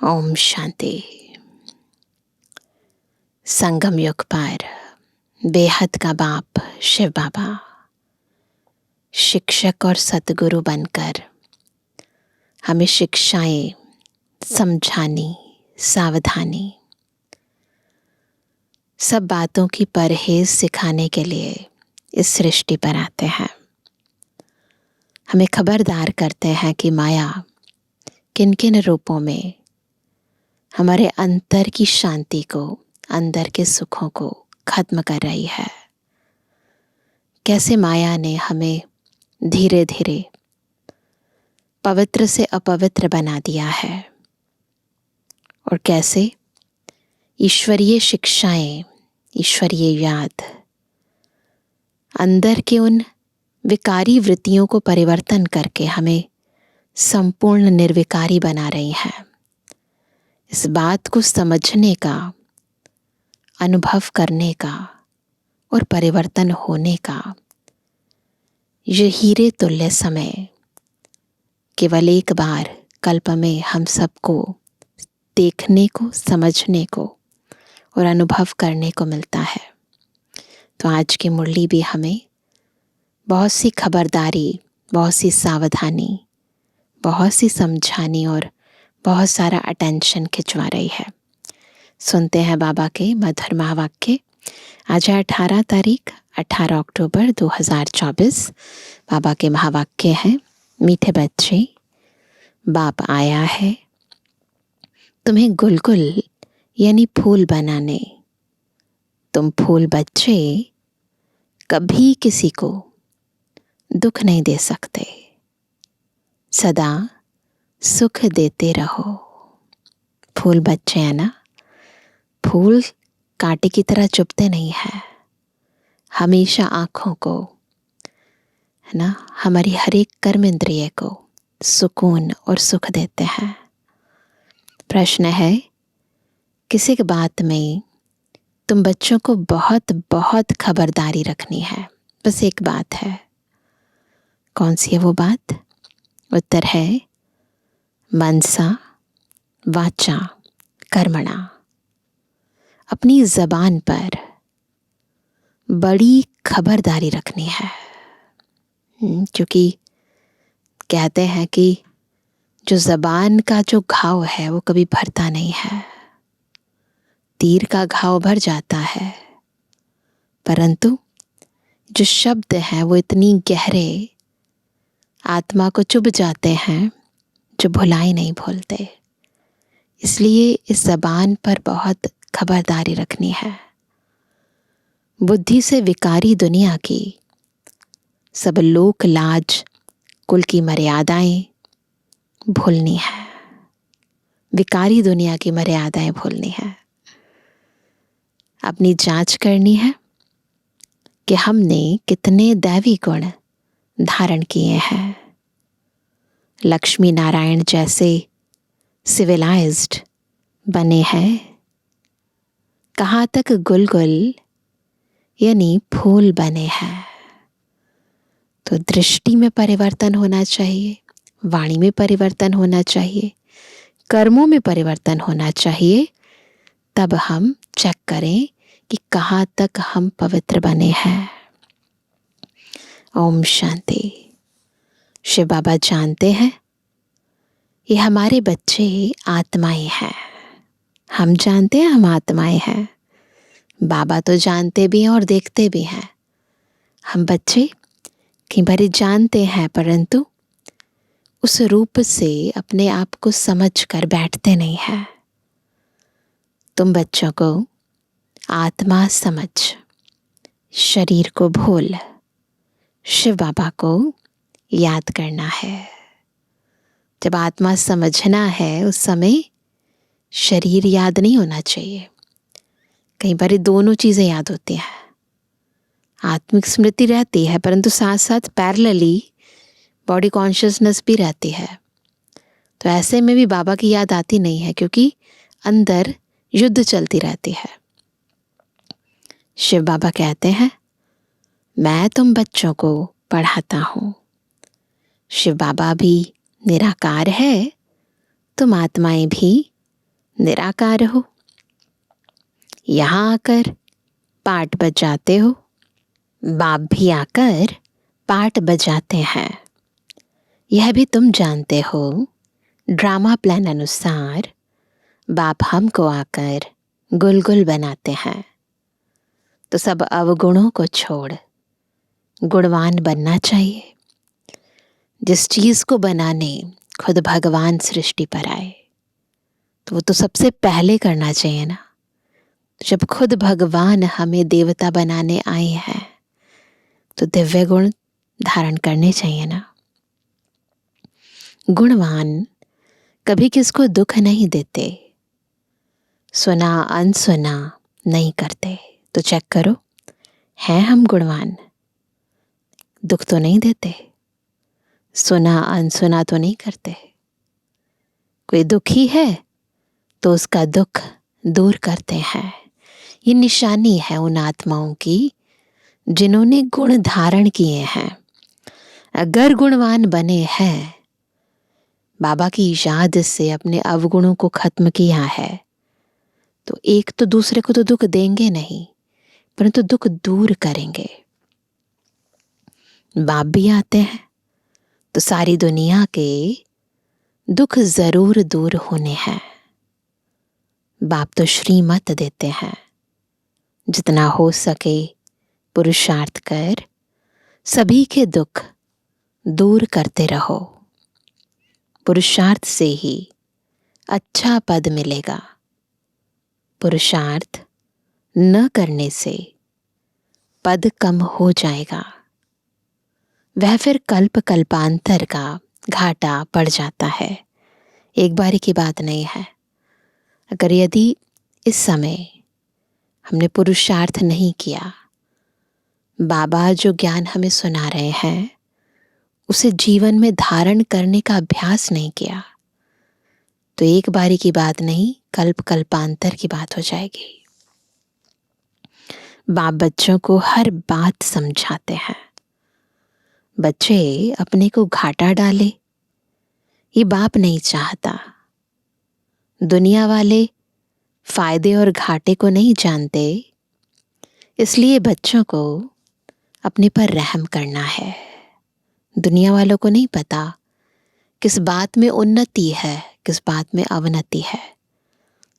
ओम शांति। संगम युग पर बेहद का बाप शिव बाबा शिक्षक और सतगुरु बनकर हमें शिक्षाएं, समझानी, सावधानी, सब बातों की परहेज सिखाने के लिए इस सृष्टि पर आते हैं। हमें खबरदार करते हैं कि माया किन किन रूपों में हमारे अंतर की शांति को, अंदर के सुखों को खत्म कर रही है। कैसे माया ने हमें धीरे धीरे पवित्र से अपवित्र बना दिया है और कैसे ईश्वरीय शिक्षाएं, ईश्वरीय याद अंदर के उन विकारी वृत्तियों को परिवर्तन करके हमें संपूर्ण निर्विकारी बना रही है। इस बात को समझने का, अनुभव करने का और परिवर्तन होने का ये हीरे तुल्य समय केवल एक बार कल्प में हम सबको देखने को, समझने को और अनुभव करने को मिलता है। तो आज की मुरली भी हमें बहुत सी खबरदारी, बहुत सी सावधानी, बहुत सी समझानी और बहुत सारा अटेंशन खिंचवा रही है। सुनते हैं बाबा के मधुर महावाक्य। आज है 18 तारीख, 18 अक्टूबर 2024। बाबा के महावाक्य हैं, मीठे बच्चे, बाप आया है तुम्हें गुलगुल यानी फूल बनाने। तुम फूल बच्चे कभी किसी को दुख नहीं दे सकते, सदा सुख देते रहो। फूल बच्चे है ना, फूल कांटे की तरह चुभते नहीं है, हमेशा आँखों को, है ना, हमारी हर एक कर्म इंद्रिय को सुकून और सुख देते हैं। प्रश्न है, किसी की बात में तुम बच्चों को बहुत बहुत खबरदारी रखनी है। बस एक बात है, कौन सी है वो बात? उत्तर है मनसा वाचा कर्मणा। अपनी जबान पर बड़ी खबरदारी रखनी है, क्योंकि कहते हैं कि जो जबान का जो घाव है वो कभी भरता नहीं है। तीर का घाव भर जाता है, परंतु जो शब्द हैं वो इतनी गहरे आत्मा को चुभ जाते हैं जो भुलाई नहीं भूलते। इसलिए इस जबान पर बहुत खबरदारी रखनी है। बुद्धि से विकारी दुनिया की सब लोक लाज, कुल की मर्यादाएं भूलनी है। विकारी दुनिया की मर्यादाएं भूलनी है। अपनी जांच करनी है कि हमने कितने दैवी गुण धारण किए हैं। लक्ष्मी नारायण जैसे सिविलाइज्ड बने हैं, कहाँ तक गुलगुल यानी फूल बने हैं। तो दृष्टि में परिवर्तन होना चाहिए, वाणी में परिवर्तन होना चाहिए, कर्मों में परिवर्तन होना चाहिए। तब हम चेक करें कि कहाँ तक हम पवित्र बने हैं। ओम शांति। शिव बाबा जानते हैं ये हमारे बच्चे आत्माएं हैं। हम जानते हैं हम आत्माएं हैं। बाबा तो जानते भी हैं और देखते भी हैं। हम बच्चे कई बार जानते हैं, परंतु उस रूप से अपने आप को समझ कर बैठते नहीं हैं। तुम बच्चों को आत्मा समझ, शरीर को भूल, शिव बाबा को याद करना है। जब आत्मा समझना है उस समय शरीर याद नहीं होना चाहिए। कई बार दोनों चीज़ें याद होती हैं। आत्मिक स्मृति रहती है, परंतु साथ साथ पैरेलली बॉडी कॉन्शियसनेस भी रहती है। तो ऐसे में भी बाबा की याद आती नहीं है, क्योंकि अंदर युद्ध चलती रहती है। शिव बाबा कहते हैं, मैं तुम बच्चों को पढ़ाता हूँ। शिव बाबा भी निराकार है, तुम आत्माएं भी निराकार हो। यहाँ आकर पाठ बजाते हो, बाप भी आकर पाठ बजाते हैं। यह भी तुम जानते हो, ड्रामा प्लान अनुसार बाप हमको आकर गुलगुल बनाते हैं। तो सब अवगुणों को छोड़ गुणवान बनना चाहिए। जिस चीज को बनाने खुद भगवान सृष्टि पर आए, तो वो तो सबसे पहले करना चाहिए ना। जब खुद भगवान हमें देवता बनाने आए हैं, तो दिव्य गुण धारण करने चाहिए ना। गुणवान कभी किसको दुख नहीं देते, सुना अनसुना नहीं करते। तो चेक करो, हैं हम गुणवान? दुख तो नहीं देते, सुना अनसुना तो नहीं करते। कोई दुखी है तो उसका दुख दूर करते हैं। ये निशानी है उन आत्माओं की जिन्होंने गुण धारण किए हैं। अगर गुणवान बने हैं, बाबा की याद से अपने अवगुणों को खत्म किया है, तो एक तो दूसरे को तो दुख देंगे नहीं, परंतु दुख दूर करेंगे। बाप भी आते हैं तो सारी दुनिया के दुख जरूर दूर होने हैं। बाप तो श्रीमत देते हैं, जितना हो सके पुरुषार्थ कर सभी के दुख दूर करते रहो। पुरुषार्थ से ही अच्छा पद मिलेगा। पुरुषार्थ न करने से पद कम हो जाएगा। वह फिर कल्प कल्पांतर का घाटा पड़ जाता है। एक बारी की बात नहीं है। अगर यदि इस समय हमने पुरुषार्थ नहीं किया, बाबा जो ज्ञान हमें सुना रहे हैं उसे जीवन में धारण करने का अभ्यास नहीं किया, तो एक बारी की बात नहीं, कल्प कल्पांतर की बात हो जाएगी। बाप बच्चों को हर बात समझाते हैं। बच्चे अपने को घाटा डाले, ये बाप नहीं चाहता। दुनिया वाले फायदे और घाटे को नहीं जानते, इसलिए बच्चों को अपने पर रहम करना है। दुनिया वालों को नहीं पता किस बात में उन्नति है, किस बात में अवनति है,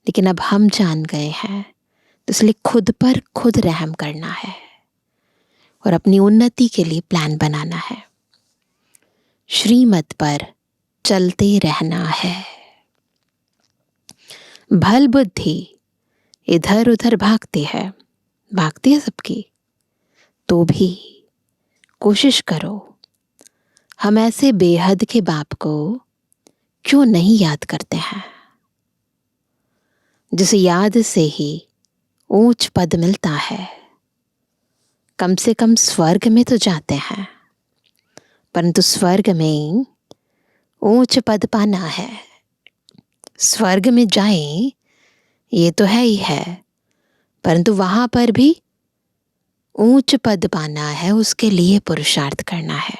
लेकिन अब हम जान गए हैं, तो इसलिए खुद पर खुद रहम करना है और अपनी उन्नति के लिए प्लान बनाना है। श्रीमत पर चलते रहना है। भल बुद्धि इधर उधर भागती है सबकी, तो भी कोशिश करो, हम ऐसे बेहद के बाप को क्यों नहीं याद करते हैं, जिस याद से ही ऊंच पद मिलता है। कम से कम स्वर्ग में तो जाते हैं, परंतु स्वर्ग में ऊंच पद पाना है। स्वर्ग में जाएं ये तो है ही है, परंतु वहां पर भी ऊंच पद पाना है, उसके लिए पुरुषार्थ करना है।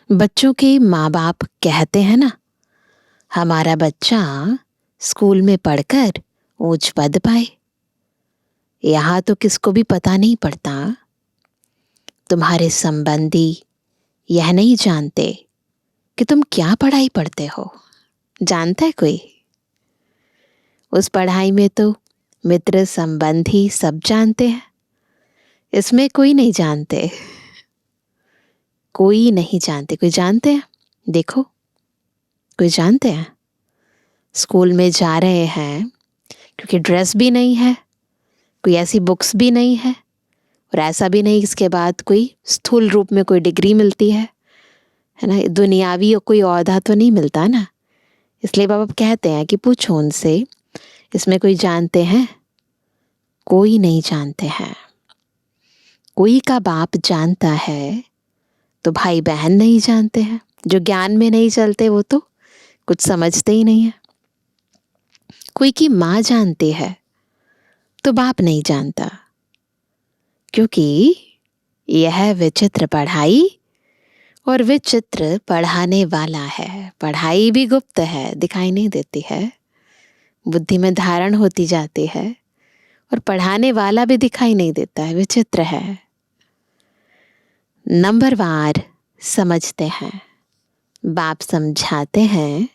बच्चों के माँ बाप कहते हैं ना, हमारा बच्चा स्कूल में पढ़कर ऊंच पद पाए। यहाँ तो किसको भी पता नहीं पड़ता, तुम्हारे संबंधी यह नहीं जानते कि तुम क्या पढ़ाई पढ़ते हो। जानता है कोई? उस पढ़ाई में तो मित्र संबंधी सब जानते हैं, इसमें कोई नहीं जानते। कोई नहीं जानते। कोई जानते हैं? देखो, कोई जानते हैं? स्कूल में जा रहे हैं क्योंकि ड्रेस भी नहीं है, कोई ऐसी बुक्स भी नहीं है, और ऐसा भी नहीं इसके बाद कोई स्थूल रूप में कोई डिग्री मिलती है ना, दुनियावी और कोई औहदा तो नहीं मिलता ना। इसलिए बाबा कहते हैं कि पूछो उनसे, इसमें कोई जानते हैं? कोई नहीं जानते हैं। कोई का बाप जानता है तो भाई बहन नहीं जानते हैं। जो ज्ञान में नहीं चलते वो तो कुछ समझते ही नहीं है। कोई की माँ जानती है तो बाप नहीं जानता, क्योंकि यह विचित्र पढ़ाई और विचित्र पढ़ाने वाला है। पढ़ाई भी गुप्त है, दिखाई नहीं देती है, बुद्धि में धारण होती जाती है और पढ़ाने वाला भी दिखाई नहीं देता है। विचित्र है। नंबरवार समझते हैं। बाप समझाते हैं,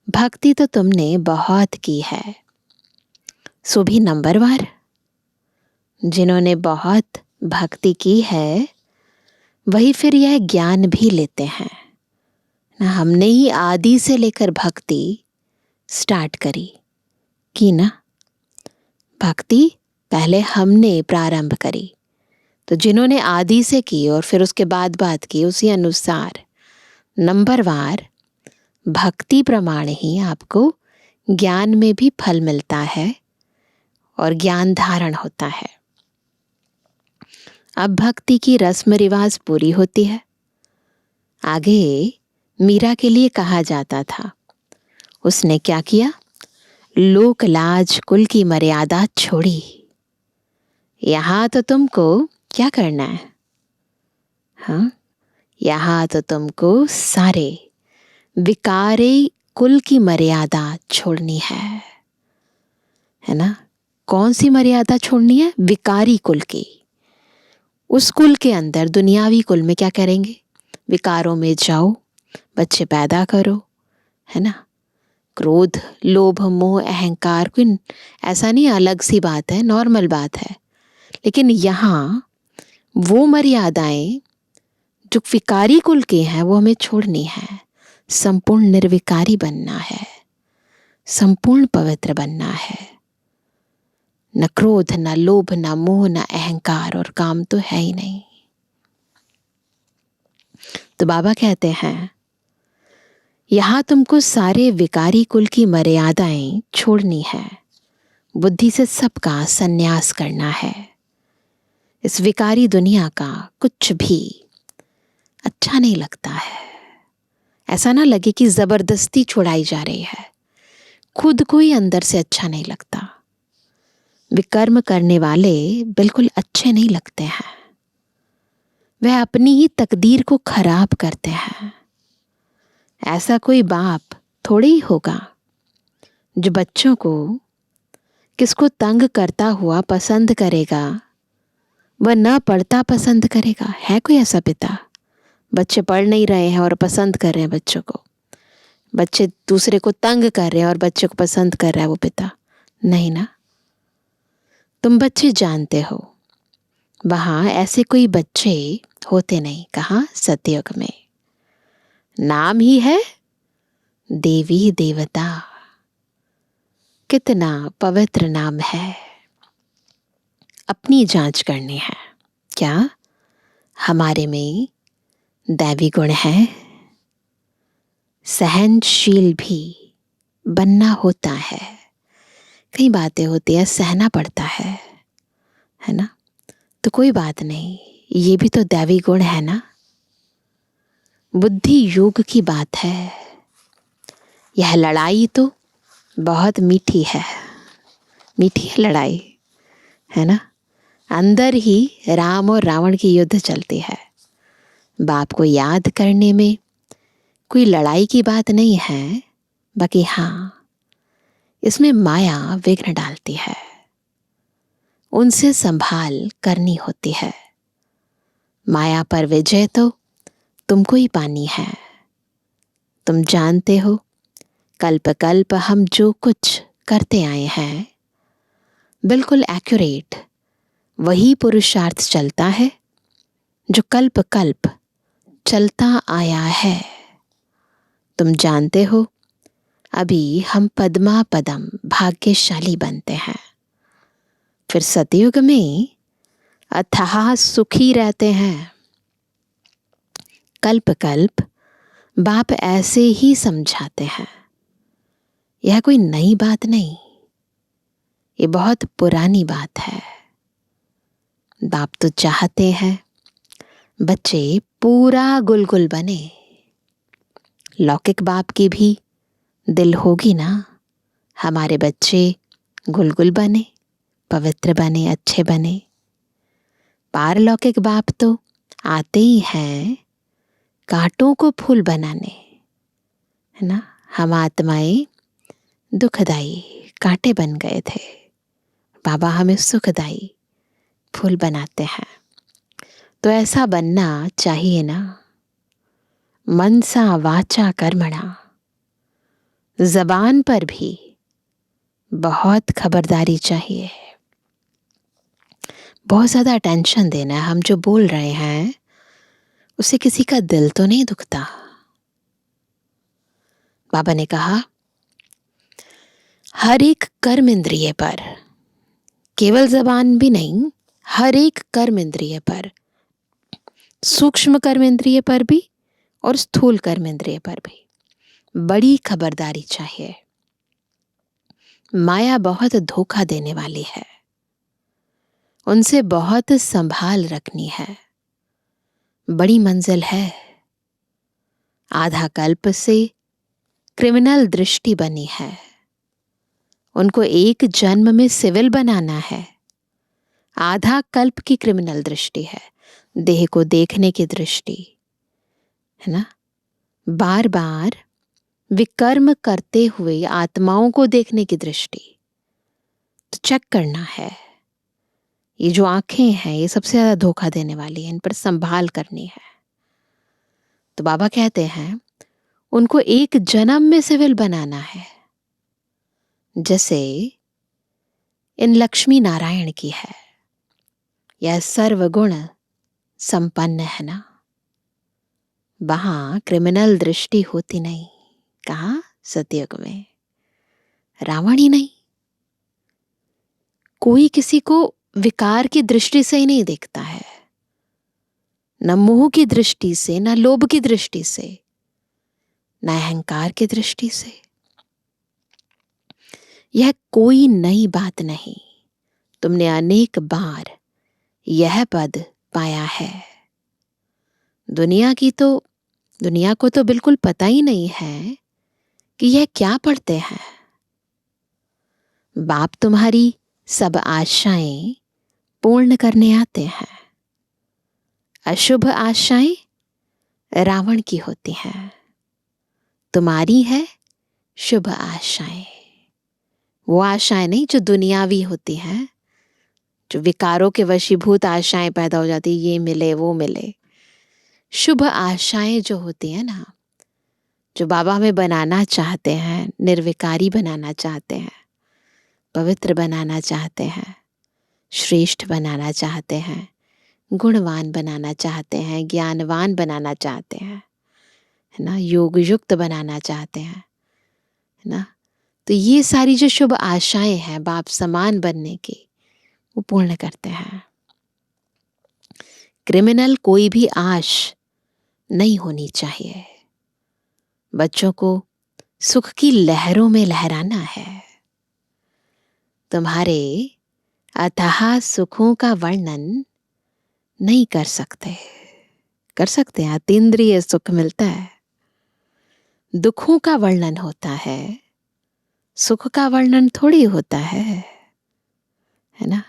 भक्ति तो तुमने बहुत की है, सो भी नंबरवार। जिन्होंने बहुत भक्ति की है वही फिर यह ज्ञान भी लेते हैं ना। हमने ही आदि से लेकर भक्ति स्टार्ट की ना। भक्ति पहले हमने प्रारंभ करी, तो जिन्होंने आदि से की और फिर उसके बाद बात की, उसी अनुसार नंबरवार भक्ति प्रमाण ही आपको ज्ञान में भी फल मिलता है और ज्ञान धारण होता है। अब भक्ति की रस्म रिवाज पूरी होती है। आगे मीरा के लिए कहा जाता था, उसने क्या किया? लोक लाज कुल की मर्यादा छोड़ी। यहां तो तुमको क्या करना है? हाँ, यहां तो तुमको सारे विकारे कुल की मर्यादा छोड़नी है ना। कौन सी मर्यादा छोड़नी है? विकारी कुल की। उस कुल के अंदर दुनियावी कुल में क्या करेंगे? विकारों में जाओ, बच्चे पैदा करो, है ना। क्रोध, लोभ, मोह, अहंकार, कोई ऐसा नहीं अलग सी बात है, नॉर्मल बात है। लेकिन यहाँ वो मर्यादाएं जो विकारी कुल के हैं वो हमें छोड़नी है। संपूर्ण निर्विकारी बनना है, संपूर्ण पवित्र बनना है। न क्रोध, न लोभ, न मोह, न अहंकार, और काम तो है ही नहीं। तो बाबा कहते हैं, यहां तुमको सारे विकारी कुल की मर्यादाएं छोड़नी है, बुद्धि से सबका संन्यास करना है। इस विकारी दुनिया का कुछ भी अच्छा नहीं लगता है। ऐसा ना लगे कि जबरदस्ती छुड़ाई जा रही है। खुद को ही अंदर से अच्छा नहीं लगता। विकर्म करने वाले बिल्कुल अच्छे नहीं लगते हैं। वह अपनी ही तकदीर को खराब करते हैं। ऐसा कोई बाप थोड़ी ही होगा जो बच्चों को किसको तंग करता हुआ पसंद करेगा, वह न पढ़ता पसंद करेगा। है कोई ऐसा पिता? बच्चे पढ़ नहीं रहे हैं और पसंद कर रहे हैं बच्चों को। बच्चे दूसरे को तंग कर रहे हैं और बच्चे को पसंद कर रहा है वो पिता? नहीं ना। तुम बच्चे जानते हो, वहां ऐसे कोई बच्चे होते नहीं। कहाँ? सतयुग में। नाम ही है देवी देवता। कितना पवित्र नाम है। अपनी जांच करनी है। क्या हमारे में दैवी गुण है? सहनशील भी बनना होता है। कई बातें होती है, सहना पड़ता है ना। तो कोई बात नहीं, ये भी तो दैवी गुण है ना। बुद्धि योग की बात है। यह लड़ाई तो बहुत मीठी है। मीठी है लड़ाई, है ना। अंदर ही राम और रावण की युद्ध चलती है। बाप को याद करने में कोई लड़ाई की बात नहीं है। बाकी हाँ, इसमें माया विघ्न डालती है, उनसे संभाल करनी होती है। माया पर विजय तो तुमको ही पानी है। तुम जानते हो, कल्प कल्प हम जो कुछ करते आए हैं बिल्कुल एक्यूरेट वही पुरुषार्थ चलता है जो कल्प कल्प चलता आया है। तुम जानते हो, अभी हम पद्मा पदम भाग्यशाली बनते हैं। फिर सतयुग में अथाह सुखी रहते हैं। कल्प कल्प बाप ऐसे ही समझाते हैं। यह कोई नई बात नहीं, ये बहुत पुरानी बात है। बाप तो चाहते हैं बच्चे पूरा गुलगुल बने। लौकिक बाप की भी दिल होगी ना, हमारे बच्चे गुलगुल बने, पवित्र बने, अच्छे बने। पारलौकिक बाप तो आते ही हैं कांटों को फूल बनाने, है ना। हम आत्माएं दुखदाई कांटे बन गए थे, बाबा हमें सुखदाई फूल बनाते हैं। तो ऐसा बनना चाहिए ना। मनसा वाचा कर्मणा, जबान पर भी बहुत खबरदारी चाहिए। बहुत ज्यादा अटेंशन देना है। हम जो बोल रहे हैं उससे किसी का दिल तो नहीं दुखता। बाबा ने कहा हर एक कर्म इंद्रिय पर, केवल जबान भी नहीं, हर एक कर्म इंद्रिय पर, सूक्ष्म कर्म इंद्रिय पर भी और स्थूल कर्म इंद्रिय पर भी बड़ी खबरदारी चाहिए। माया बहुत धोखा देने वाली है, उनसे बहुत संभाल रखनी है। बड़ी मंजिल है। आधा कल्प से क्रिमिनल दृष्टि बनी है, उनको एक जन्म में सिविल बनाना है। आधा कल्प की क्रिमिनल दृष्टि है, देह को देखने की दृष्टि है ना। बार बार विकर्म करते हुए आत्माओं को देखने की दृष्टि। तो चेक करना है। ये जो आंखें हैं ये सबसे ज्यादा धोखा देने वाली है, इन पर संभाल करनी है। तो बाबा कहते हैं उनको एक जन्म में सिविल बनाना है, जैसे इन लक्ष्मी नारायण की है। यह सर्वगुण संपन्न है ना। वहां क्रिमिनल दृष्टि होती नहीं। कहा सतयुग में रावण ही नहीं, कोई किसी को विकार की दृष्टि से ही नहीं देखता है, न मोह की दृष्टि से, न लोभ की दृष्टि से, न अहंकार की दृष्टि से। यह कोई नई बात नहीं, तुमने अनेक बार यह पद पाया है। दुनिया को तो बिल्कुल पता ही नहीं है कि यह क्या पढ़ते हैं। बाप तुम्हारी सब आशाएं पूर्ण करने आते हैं। अशुभ आशाएं रावण की होती हैं, तुम्हारी है शुभ आशाएं। वो आशाएं नहीं जो दुनियावी होती हैं, जो विकारों के वशीभूत आशाएं पैदा हो जाती, ये मिले वो मिले। शुभ आशाएं जो होती हैं ना, जो बाबा हमें बनाना चाहते हैं, निर्विकारी बनाना चाहते हैं, पवित्र बनाना चाहते हैं, श्रेष्ठ बनाना चाहते हैं, गुणवान बनाना चाहते हैं, ज्ञानवान बनाना चाहते हैं, है ना, योग युक्त बनाना चाहते हैं, है ना। तो ये सारी जो शुभ आशाएं हैं बाप समान बनने की, वो पूर्ण करते हैं। क्रिमिनल कोई भी आश नहीं होनी चाहिए। बच्चों को सुख की लहरों में लहराना है। तुम्हारे अथाह सुखों का वर्णन नहीं कर सकते। कर सकते हैं, अतीन्द्रिय सुख मिलता है। दुखों का वर्णन होता है, सुख का वर्णन थोड़ी होता है ना।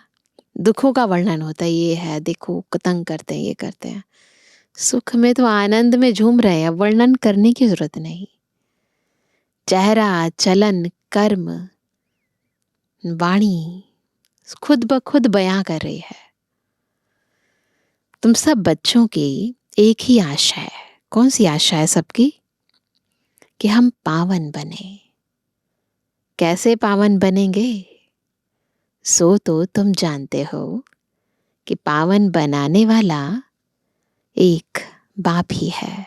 दुखों का वर्णन होता है, ये है देखो तंग करते हैं, ये करते हैं। सुख में तो आनंद में झूम रहे हैं, वर्णन करने की जरूरत नहीं। चेहरा, चलन, कर्म, वाणी खुद ब खुद बयां कर रही है। तुम सब बच्चों की एक ही आशा है। कौन सी आशा है सबकी? कि हम पावन बने। कैसे पावन बनेंगे? सो तो तुम जानते हो कि पावन बनाने वाला एक बाप ही है।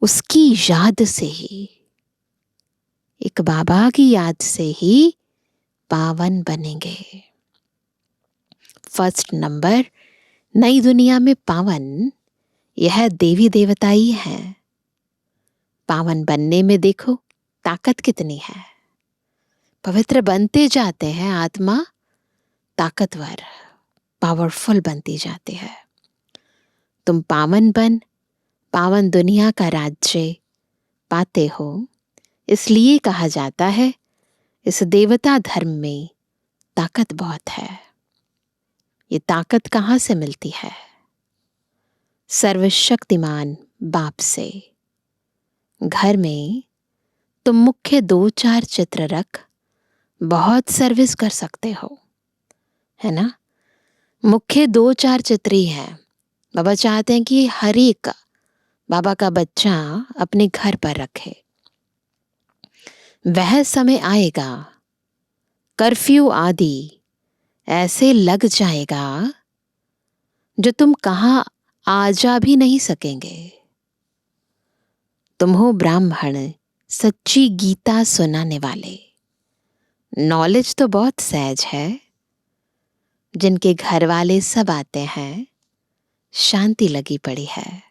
उसकी याद से ही, एक बाबा की याद से ही पावन बनेंगे। फर्स्ट नंबर, नई दुनिया में पावन यह देवी देवता ही है। पावन बनने में देखो ताकत कितनी है। पवित्र बनते जाते हैं, आत्मा ताकतवर, पावरफुल बनती जाती है। तुम पावन बन पावन दुनिया का राज्य पाते हो। इसलिए कहा जाता है इस देवता धर्म में ताकत बहुत है। ये ताकत कहाँ से मिलती है? सर्वशक्तिमान बाप से। घर में तुम मुख्य 2-4 चित्र रख बहुत सर्विस कर सकते हो, है ना। मुख्य 2-4 चित्र ही हैं। बाबा चाहते हैं कि हर एक बाबा का बच्चा अपने घर पर रखे। वह समय आएगा, कर्फ्यू आदि ऐसे लग जाएगा जो तुम कहाँ आ जा भी नहीं सकेंगे। तुम हो ब्राह्मण, सच्ची गीता सुनाने वाले। नॉलेज तो बहुत सहज है, जिनके घर वाले सब आते हैं, शांति लगी पड़ी है,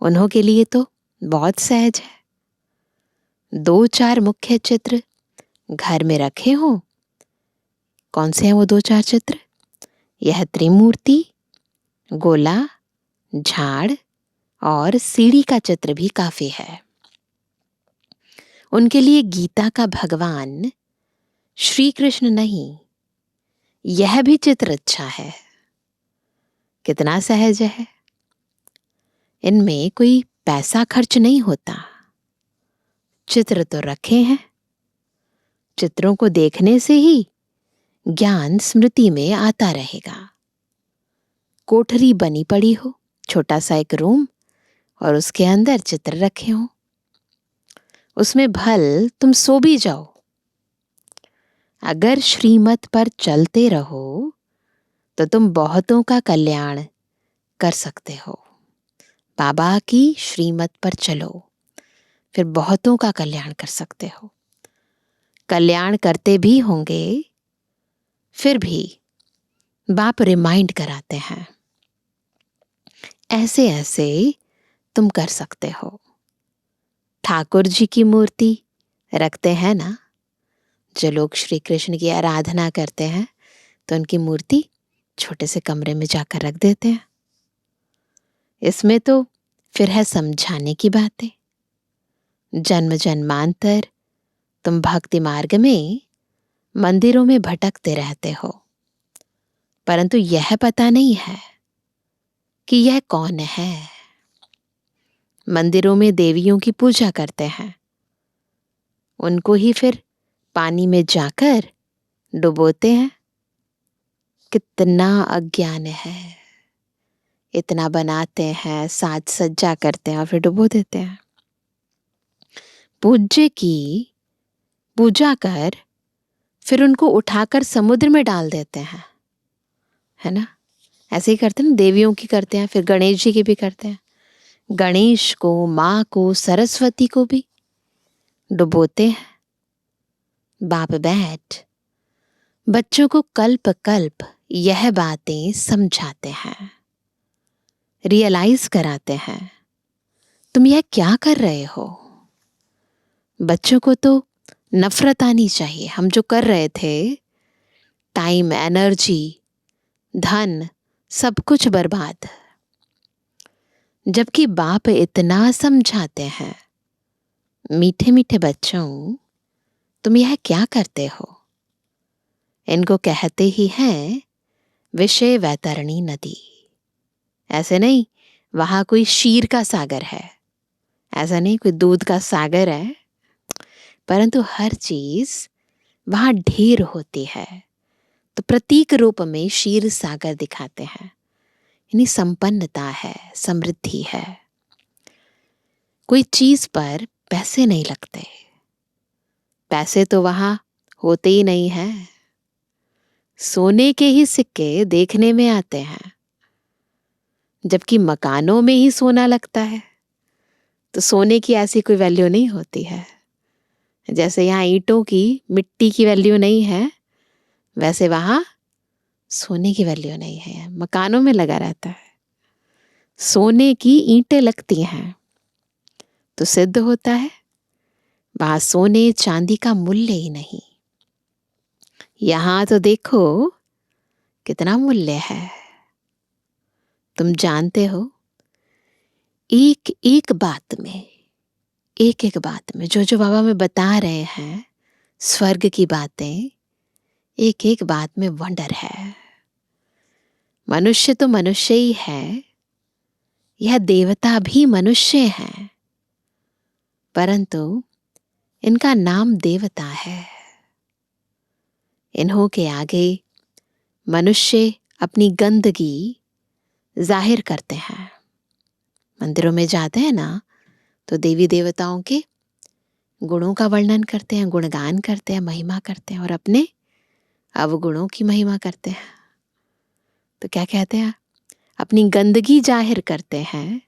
उन्हों के लिए तो बहुत सहज है। 2-4 मुख्य चित्र घर में रखे हो। कौन से हैं वो 2-4 चित्र? यह त्रिमूर्ति, गोला, झाड़ और सीढ़ी का चित्र भी काफी है। उनके लिए गीता का भगवान श्री कृष्ण नहीं, यह भी चित्र अच्छा है। कितना सहज है। इनमें कोई पैसा खर्च नहीं होता। चित्र तो रखे हैं, चित्रों को देखने से ही ज्ञान स्मृति में आता रहेगा। कोठरी बनी पड़ी हो, छोटा सा एक रूम, और उसके अंदर चित्र रखे हों, उसमें भल तुम सो भी जाओ। अगर श्रीमत पर चलते रहो तो तुम बहुतों का कल्याण कर सकते हो। बाबा की श्रीमत पर चलो, फिर बहुतों का कल्याण कर सकते हो। कल्याण करते भी होंगे, फिर भी बाप रिमाइंड कराते हैं, ऐसे ऐसे तुम कर सकते हो। ठाकुर जी की मूर्ति रखते हैं ना, जो लोग श्री कृष्ण की आराधना करते हैं तो उनकी मूर्ति छोटे से कमरे में जाकर रख देते हैं। इसमें तो फिर है समझाने की बातें। जन्म जन्मांतर तुम भक्ति मार्ग में मंदिरों में भटकते रहते हो, परंतु यह पता नहीं है कि यह कौन है। मंदिरों में देवियों की पूजा करते हैं, उनको ही फिर पानी में जाकर डुबोते हैं। कितना अज्ञान है। इतना बनाते हैं, साज सज्जा करते हैं और फिर डुबो देते हैं। पूज्य की पूजा कर फिर उनको उठाकर समुद्र में डाल देते हैं, है ना। ऐसे ही करते हैं ना, देवियों की करते हैं, फिर गणेश जी की भी करते हैं। गणेश को, माँ को, सरस्वती को भी डुबोते हैं। बाप बैठ बच्चों को कल्प कल्प यह बातें समझाते हैं, रियलाइज कराते हैं, तुम यह क्या कर रहे हो। बच्चों को तो नफरत आनी चाहिए। हम जो कर रहे थे, टाइम, एनर्जी, धन, सब कुछ बर्बाद। जबकि बाप इतना समझाते हैं, मीठे मीठे बच्चों तुम यह क्या करते हो। इनको कहते ही हैं विषय वैतरणी नदी। ऐसे नहीं वहां कोई क्षीर का सागर है, ऐसा नहीं कोई दूध का सागर है, परंतु हर चीज वहां ढेर होती है, तो प्रतीक रूप में क्षीर सागर दिखाते हैं। यानी संपन्नता है, समृद्धि है। कोई चीज पर पैसे नहीं लगते, पैसे तो वहां होते ही नहीं है। सोने के ही सिक्के देखने में आते हैं, जबकि मकानों में ही सोना लगता है, तो सोने की ऐसी कोई वैल्यू नहीं होती है। जैसे यहाँ ईंटों की, मिट्टी की वैल्यू नहीं है, वैसे वहां सोने की वैल्यू नहीं है। मकानों में लगा रहता है, सोने की ईंटें लगती हैं तो सिद्ध होता है वहां सोने चांदी का मूल्य ही नहीं। यहां तो देखो कितना मूल्य है। तुम जानते हो, एक एक बात में, एक एक बात में जो जो बाबा में बता रहे हैं, स्वर्ग की बातें, एक एक बात में वंडर है। मनुष्य तो मनुष्य ही है, यह देवता भी मनुष्य है, परंतु इनका नाम देवता है। इन्हों के आगे मनुष्य अपनी गंदगी जाहिर करते हैं। मंदिरों में जाते हैं ना, तो देवी देवताओं के गुणों का वर्णन करते हैं, गुणगान करते हैं, महिमा करते हैं, और अपने अवगुणों की महिमा करते हैं। तो क्या कहते हैं? अपनी गंदगी जाहिर करते हैं।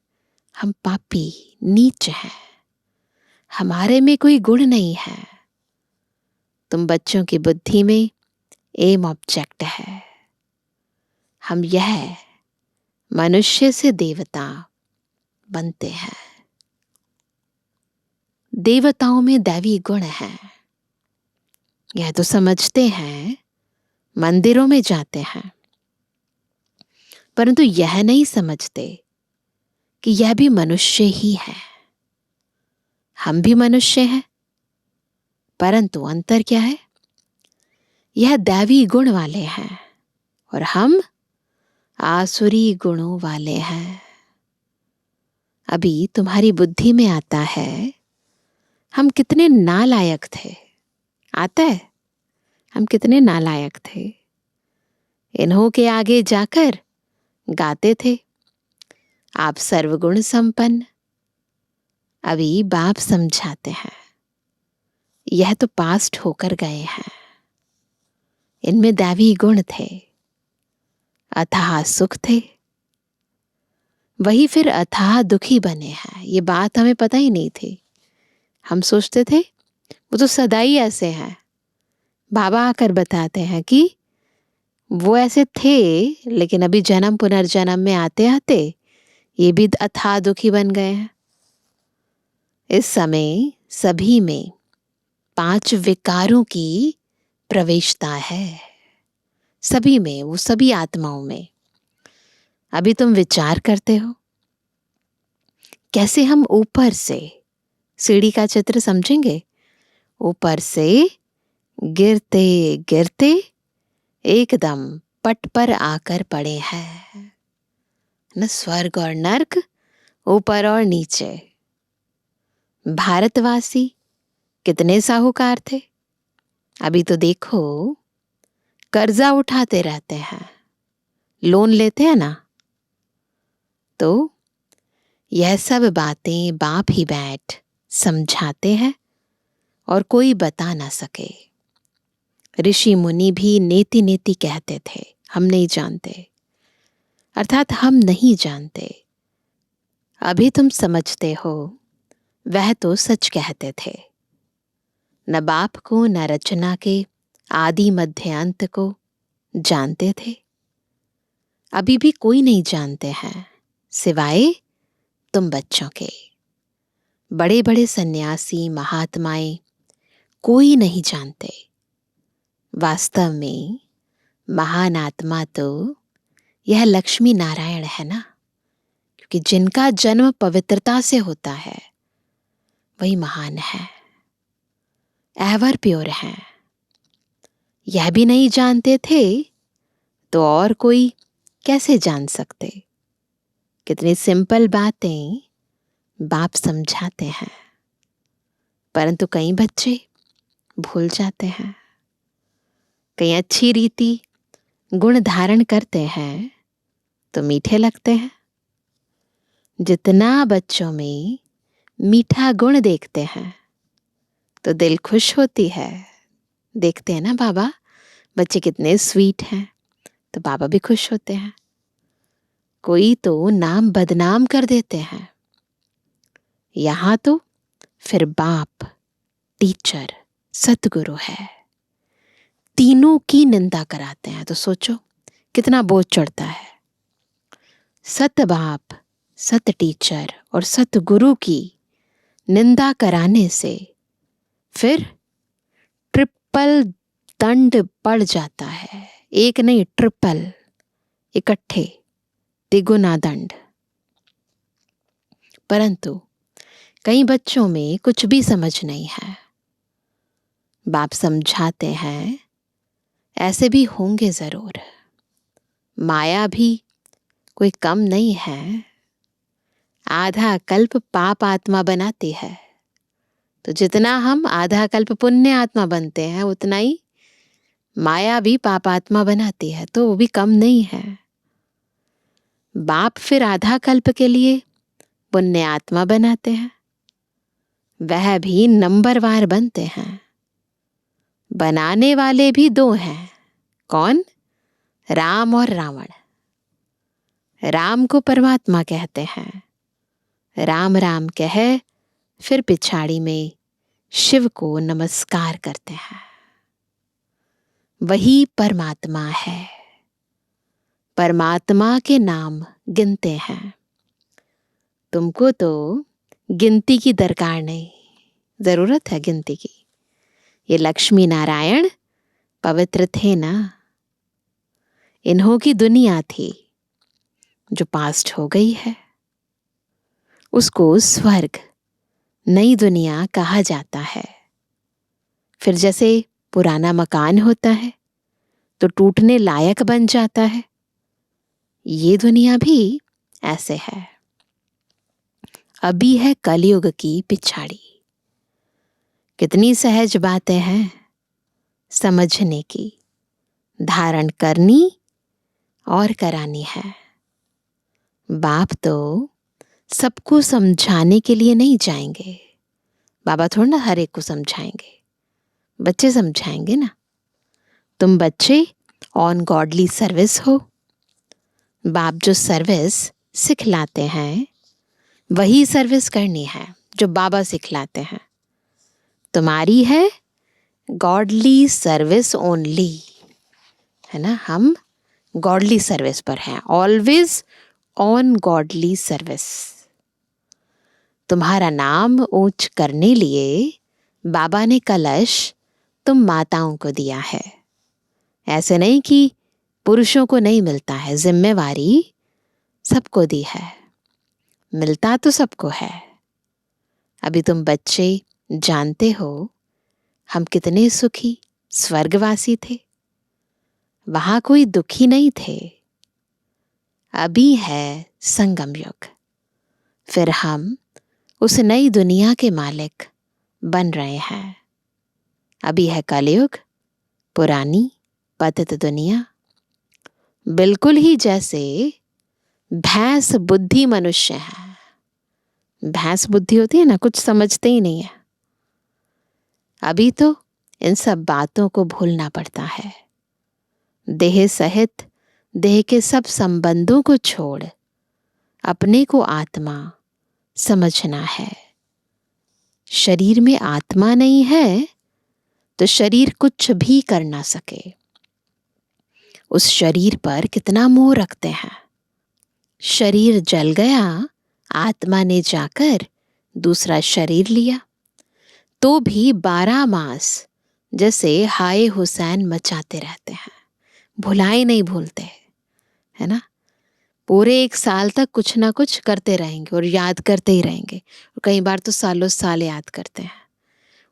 हम पापी, नीच हैं, हमारे में कोई गुण नहीं है। तुम बच्चों की बुद्धि में एम ऑब्जेक्ट है। हम यह मनुष्य से देवता बनते हैं। देवताओं में दैवी गुण है, यह तो समझते हैं, मंदिरों में जाते हैं, परंतु यह नहीं समझते कि यह भी मनुष्य ही है। हम भी मनुष्य हैं, परंतु अंतर क्या है? यह दैवी गुण वाले हैं और हम आसुरी गुणों वाले हैं। अभी तुम्हारी बुद्धि में आता है हम कितने नालायक थे। आता है हम कितने नालायक थे। इन्हों के आगे जाकर गाते थे आप सर्वगुण संपन्न। अभी बाप समझाते हैं यह तो पास्ट होकर गए हैं। इनमें दैवी गुण थे, अथाह सुख थे, वही फिर अथाह दुखी बने हैं। ये बात हमें पता ही नहीं थी। हम सोचते थे वो तो सदा ही ऐसे हैं। बाबा आकर बताते हैं कि वो ऐसे थे, लेकिन अभी जन्म पुनर्जन्म में आते आते ये भी अथाह दुखी बन गए हैं। इस समय सभी में 5 विकारों की प्रवेशता है, सभी में, वो सभी आत्माओं में। अभी तुम विचार करते हो कैसे हम ऊपर से सीढ़ी का चित्र समझेंगे। ऊपर से गिरते गिरते एकदम पट पर आकर पड़े हैं न। स्वर्ग और नर्क, ऊपर और नीचे। भारतवासी कितने साहूकार थे। अभी तो देखो कर्जा उठाते रहते हैं, लोन लेते हैं ना। तो यह सब बातें बाप ही बैठ समझाते हैं और कोई बता ना सके। ऋषि मुनि भी नेति नेति कहते थे, हम नहीं जानते, अर्थात हम नहीं जानते। अभी तुम समझते हो, वह तो सच कहते थे। न बाप को न रचना के आदि मध्य अंत को जानते थे। अभी भी कोई नहीं जानते हैं सिवाय तुम बच्चों के। बड़े बड़े सन्यासी महात्माएं कोई नहीं जानते। वास्तव में महान आत्मा तो यह लक्ष्मी नारायण है ना, क्योंकि जिनका जन्म पवित्रता से होता है वही महान है, एवर प्योर है। यह भी नहीं जानते थे तो और कोई कैसे जान सकते। कितनी सिंपल बातें बाप समझाते हैं, परंतु कई बच्चे भूल जाते हैं। कई अच्छी रीति गुण धारण करते हैं तो मीठे लगते हैं। जितना बच्चों में मीठा गुण देखते हैं तो दिल खुश होती है। देखते हैं ना बाबा बच्चे कितने स्वीट हैं, तो बाबा भी खुश होते हैं। कोई तो नाम बदनाम कर देते हैं, यहां तो फिर बाप, टीचर, सतगुरु है, तीनों की निंदा कराते हैं। तो सोचो कितना बोझ चढ़ता है। सत बाप, सत टीचर और सतगुरु की निंदा कराने से फिर ट्रिपल दंड पड़ जाता है। एक नहीं, ट्रिपल, इकट्ठे, तिगुना दंड। परंतु कई बच्चों में कुछ भी समझ नहीं है। बाप समझाते हैं ऐसे भी होंगे जरूर। माया भी कोई कम नहीं है, आधा कल्प पाप आत्मा बनाती है, तो जितना हम आधा कल्प पुण्य आत्मा बनते हैं उतना ही माया भी पापात्मा बनाती है, तो वो भी कम नहीं है। बाप फिर आधा कल्प के लिए पुण्य आत्मा बनाते हैं, वह भी नंबरवार बनते हैं। बनाने वाले भी दो हैं, कौन? राम और रावण। राम को परमात्मा कहते हैं, राम राम कह फिर पिछाड़ी में शिव को नमस्कार करते हैं। वही परमात्मा है। परमात्मा के नाम गिनते हैं। तुमको तो गिनती की दरकार नहीं, जरूरत है गिनती की। ये लक्ष्मी नारायण पवित्र थे ना, इन्हों की दुनिया थी जो पास्ट हो गई है, उसको स्वर्ग नई दुनिया कहा जाता है। फिर जैसे पुराना मकान होता है तो टूटने लायक बन जाता है, ये दुनिया भी ऐसे है। अभी है कलयुग की पिछाड़ी। कितनी सहज बातें हैं समझने की, धारण करनी और करानी है। बाप तो सबको समझाने के लिए नहीं जाएंगे। बाबा थोड़ा ना हर एक को समझाएंगे, बच्चे समझाएंगे ना। तुम बच्चे ऑन गॉडली सर्विस हो। बाप जो सर्विस सिखलाते हैं वही सर्विस करनी है जो बाबा सिखलाते हैं। तुम्हारी है गॉडली सर्विस ओनली, है ना। हम गॉडली सर्विस पर हैं, ऑलवेज ऑन गॉडली सर्विस। तुम्हारा नाम ऊंच करने लिए बाबा ने कलश तुम माताओं को दिया है। ऐसे नहीं कि पुरुषों को नहीं मिलता है, जिम्मेवारी सबको दी है, मिलता तो सबको है। अभी तुम बच्चे जानते हो हम कितने सुखी स्वर्गवासी थे, वहां कोई दुखी नहीं थे। अभी है संगम युग, फिर हम उस नई दुनिया के मालिक बन रहे हैं। अभी है कलयुग, पुरानी पतित दुनिया। बिल्कुल ही जैसे भैंस बुद्धि मनुष्य है। भैंस बुद्धि होती है ना, कुछ समझते ही नहीं है। अभी तो इन सब बातों को भूलना पड़ता है। देह सहित देह के सब संबंधों को छोड़ अपने को आत्मा समझना है। शरीर में आत्मा नहीं है तो शरीर कुछ भी कर ना सके। उस शरीर पर कितना मोह रखते हैं। शरीर जल गया, आत्मा ने जाकर दूसरा शरीर लिया, तो भी 12 मास जैसे हाय हुसैन मचाते रहते हैं, भुलाए नहीं भूलते, है ना। पूरे 1 साल तक कुछ ना कुछ करते रहेंगे और याद करते ही रहेंगे, और कई बार तो सालों साल याद करते हैं।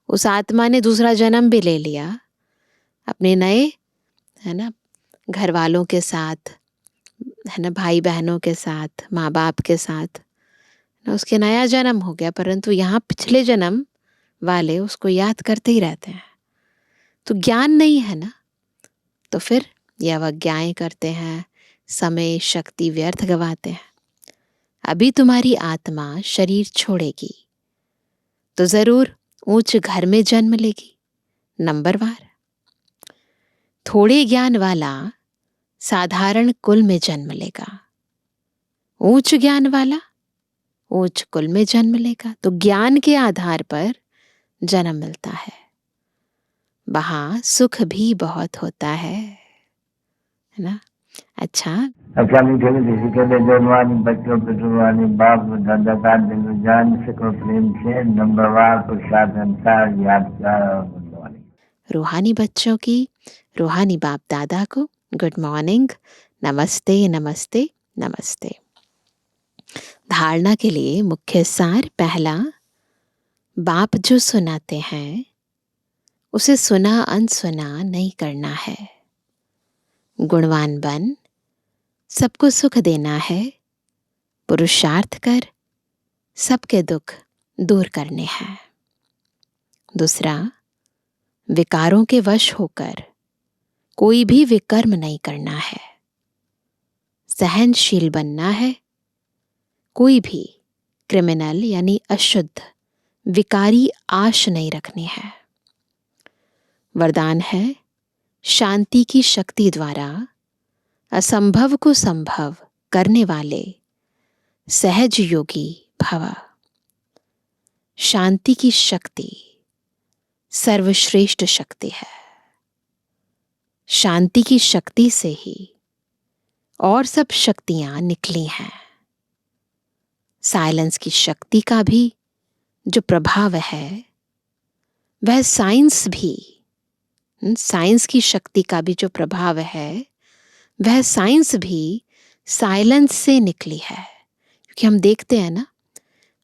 उस आत्मा ने दूसरा जन्म भी ले लिया अपने नए, है ना, घर वालों के साथ, है ना, भाई बहनों के साथ, माँ बाप के साथ ना, उसके नया जन्म हो गया। परंतु यहाँ पिछले जन्म वाले उसको याद करते ही रहते हैं। तो ज्ञान नहीं है ना, तो फिर ये अवज्ञाएं करते हैं, समय शक्ति व्यर्थ गवाते हैं। अभी तुम्हारी आत्मा शरीर छोड़ेगी तो जरूर ऊंच घर में जन्म लेगी, नंबरवार। थोड़े ज्ञान वाला साधारण कुल में जन्म लेगा, उच्च ज्ञान वाला उच्च कुल में जन्म लेगा। तो ज्ञान के आधार पर जन्म मिलता है। वहां सुख भी बहुत होता है ना। अच्छा मीठे मीठे के जवानी बच्चों पे जुबानी बाप दादा का दिल जान सको प्रेम से नंबरवार प्रसाद अनुसार यादगार और बुद्धवानी। रूहानी बच्चों की रूहानी बाप दादा को गुड मॉर्निंग, नमस्ते नमस्ते नमस्ते। धारणा के लिए मुख्य सार। पहला, बाप जो सुनाते हैं उसे सुना अनसुना नहीं करना है। गुणवान बन, सबको सुख देना है, पुरुषार्थ कर सबके दुख दूर करने हैं। दूसरा, विकारों के वश होकर कोई भी विकर्म नहीं करना है। सहनशील बनना है। कोई भी क्रिमिनल यानी अशुद्ध विकारी आश नहीं रखनी है। वरदान है, शांति की शक्ति द्वारा असंभव को संभव करने वाले सहज योगी भव। शांति की शक्ति सर्वश्रेष्ठ शक्ति है। शांति की शक्ति से ही और सब शक्तियां निकली हैं। साइलेंस की शक्ति का भी जो प्रभाव है वह साइंस की शक्ति का भी जो प्रभाव है वह साइंस भी साइलेंस से निकली है। क्योंकि हम देखते हैं ना,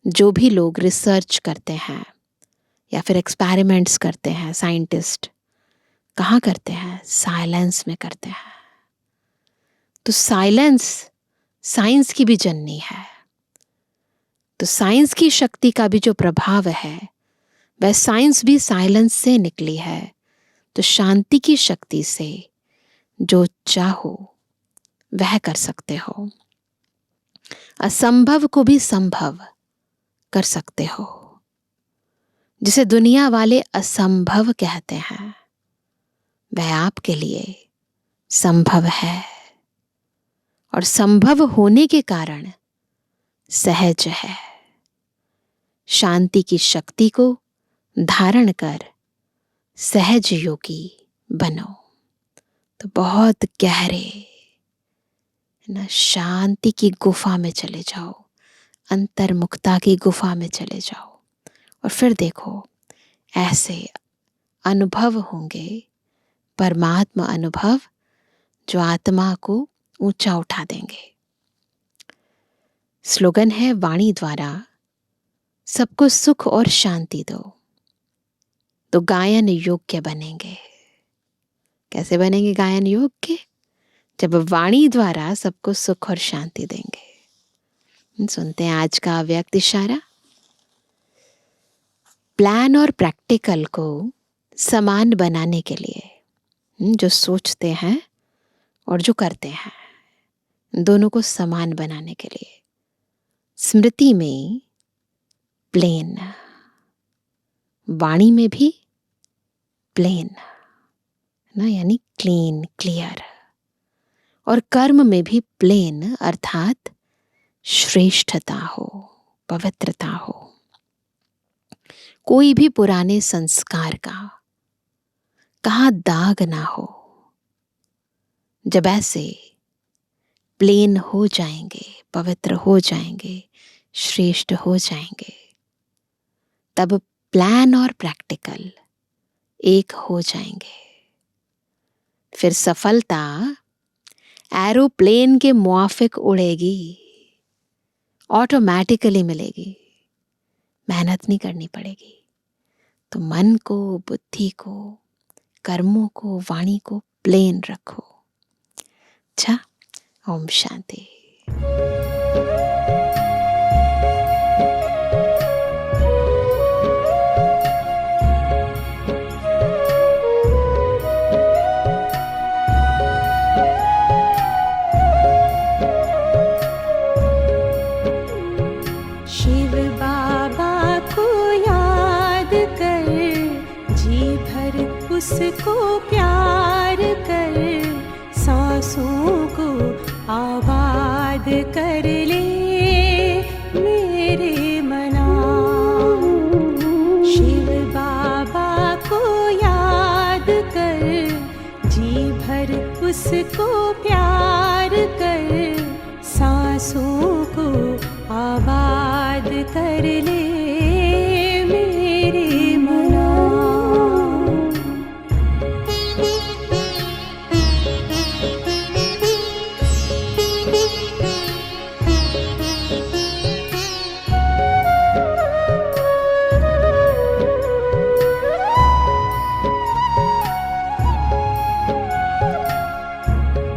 जो भी लोग रिसर्च करते हैं या फिर एक्सपेरिमेंट्स करते हैं, साइंटिस्ट कहाँ करते हैं? साइलेंस में करते हैं। तो साइलेंस साइंस की भी जननी है। तो साइंस की शक्ति का भी जो प्रभाव है वह साइंस भी साइलेंस से निकली है। तो शांति की शक्ति से जो चाहो वह कर सकते हो। असंभव को भी संभव कर सकते हो। जिसे दुनिया वाले असंभव कहते हैं वह आपके लिए संभव है, और संभव होने के कारण सहज है। शांति की शक्ति को धारण कर सहज योगी बनो। तो बहुत गहरे ना शांति की गुफा में चले जाओ, अंतर्मुखता की गुफा में चले जाओ, और फिर देखो ऐसे अनुभव होंगे, परमात्मा अनुभव जो आत्मा को ऊंचा उठा देंगे। स्लोगन है, वाणी द्वारा सबको सुख और शांति दो, तो गायन योग्य बनेंगे। कैसे बनेंगे गायन योग्य? जब वाणी द्वारा सबको सुख और शांति देंगे। सुनते हैं आज का अव्यक्त इशारा। प्लान और प्रैक्टिकल को समान बनाने के लिए, जो सोचते हैं और जो करते हैं, दोनों को समान बनाने के लिए स्मृति में प्लेन, वाणी में भी प्लेन ना, यानी क्लीन, क्लियर, और कर्म में भी प्लेन अर्थात श्रेष्ठता हो, पवित्रता हो। कोई भी पुराने संस्कार का कहाँ दाग ना हो। जब ऐसे प्लेन हो जाएंगे, पवित्र हो जाएंगे, श्रेष्ठ हो जाएंगे, तब प्लान और प्रैक्टिकल एक हो जाएंगे। फिर सफलता एरोप्लेन के मुआफिक उड़ेगी, ऑटोमेटिकली मिलेगी, मेहनत नहीं करनी पड़ेगी। तो मन को, बुद्धि को, कर्मों को, वाणी को प्लेन रखो। अच्छा, ओम शांति। शिव बाबा को याद कर, जी भर उसको प्यार कर, सांसों को आबाद कर ले मेरे मना। शिव बाबा को याद कर, जी भर उसको प्यार कर, सांसों को आबाद कर ले मेरे मना।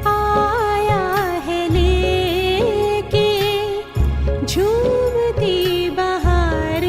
आया है लेके झूमती बहार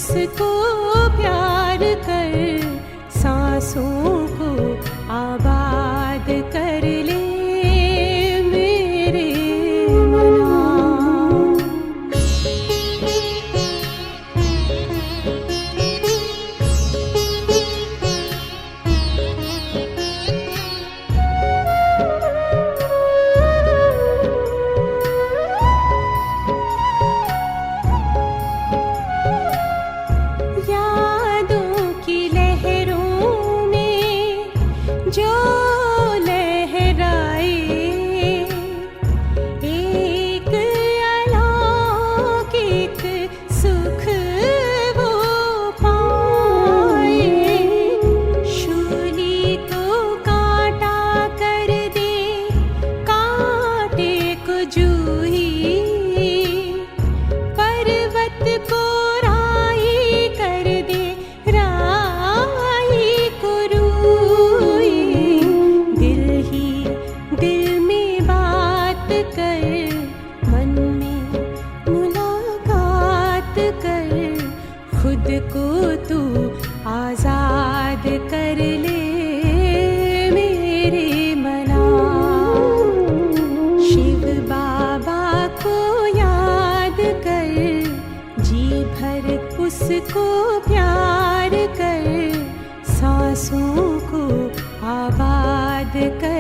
उसको प्यार कर, सांसों को आबाद कर ले मेरे मना। यादों की लहरों ने जो लहराए, एक अलौकिक सुख वो पाए। शूली को कांटा कर दे, कांटे को जूही, पर्वत को राई कर दे, राई को रूई। दिल ही दिल में बात कर, मन में मुलाकात कर, खुद को तू आजाद कर ले मेरे मना। शिव बाबा को याद कर, जी भर उसको प्यार कर, सांसों को आबाद कर